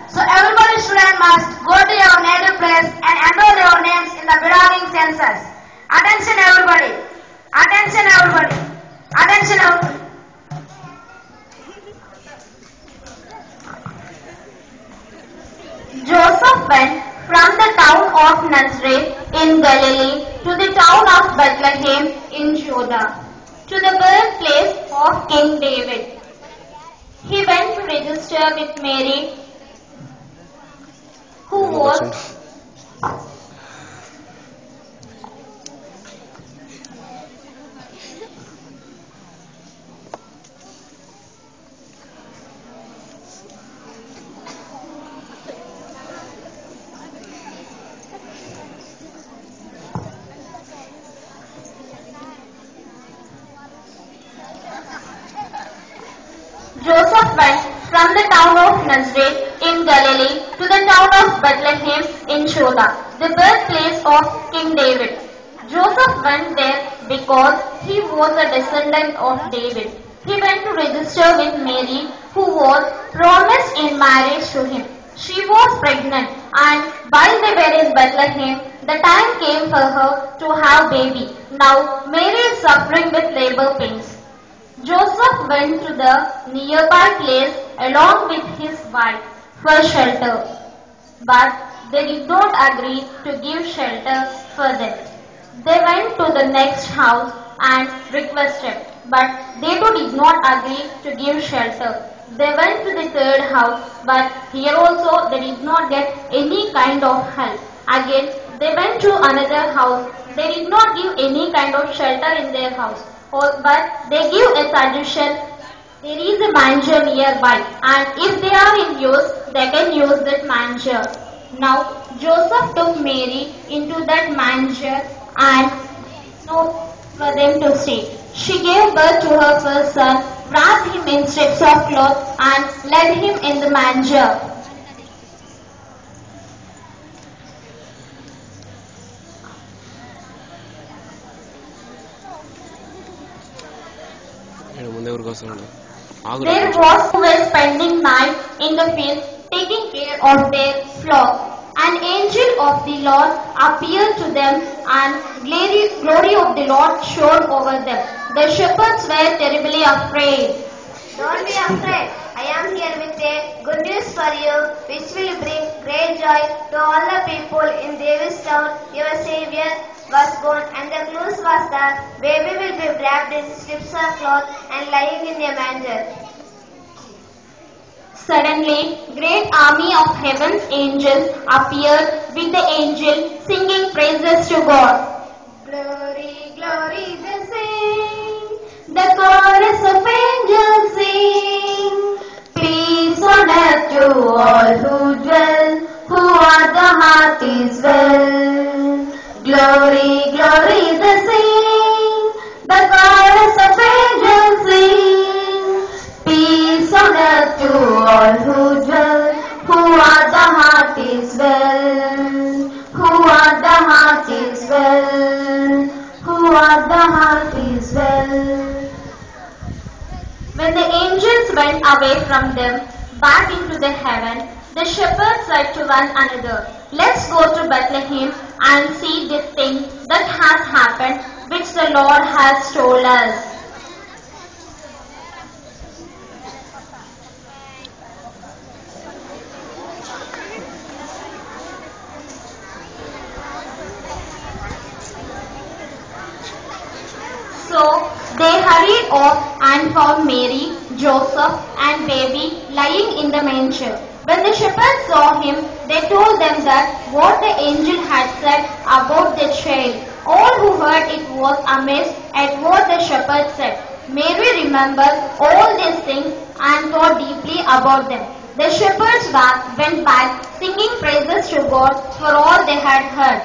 So everybody student must go to your native place and enroll your names in the belonging census. Attention everybody. Attention everybody. Attention everybody. Joseph went from the town of Nazareth in Galilee to the town of Bethlehem in Judah, to the birthplace of King David. He went to register with Mary, who was Joseph went from the town of Nazareth in Galilee to the town of Bethlehem in Judah, the birthplace of King David. Joseph went there because he was a descendant of David. He went to register with Mary, who was promised in marriage to him. She was pregnant, and while they were in Bethlehem, the time came for her to have baby. Now Mary is suffering with labor pains. Joseph went to the nearby place along with his wife for shelter, but they did not agree to give shelter for them. They went to the next house and requested, but they too did not agree to give shelter. They went to the third house, but here also they did not get any kind of help. Again, they went to another house. They did not give any kind of shelter in their house. But they give a suggestion. There is a manger nearby, and if they are in use, they can use that manger. Now Joseph took Mary into that manger and no for them to stay. She gave birth to her first son, wrapped him in strips of cloth, and laid him in the manger. There was who were spending night in the field, taking care of their flock. An angel of the Lord appeared to them, and glory of the Lord shone over them. The shepherds were terribly afraid. Don't be afraid. I am here with a good news for you, which will bring great joy to all the people in David's town. Your Savior was born, and the news was that baby will be wrapped in strips of cloth and lying in a manger. Suddenly, great army of heaven's angels appeared with the angel singing praises to God. Glory, glory, they sing. The chorus of angels sing. Peace on earth to all who dwell, who are the heart is well. Glory, glory, they sing. The chorus of angels sing. Peace on earth to all who dwell, who are the heart is well. Who are the heart is well. Who are the heart is well. When the angels went away from them, back into the heaven, the shepherds said to one another, "Let's go to Bethlehem and see this thing that has happened, which the Lord has told us." So they hurried off and found Mary, Joseph, and baby lying in the manger. When the shepherds saw him, they told them that what the angel had said about the child. All who heard it was amazed at what the shepherds said. Mary remembered all these things and thought deeply about them. The shepherds went back singing praises to God for all they had heard.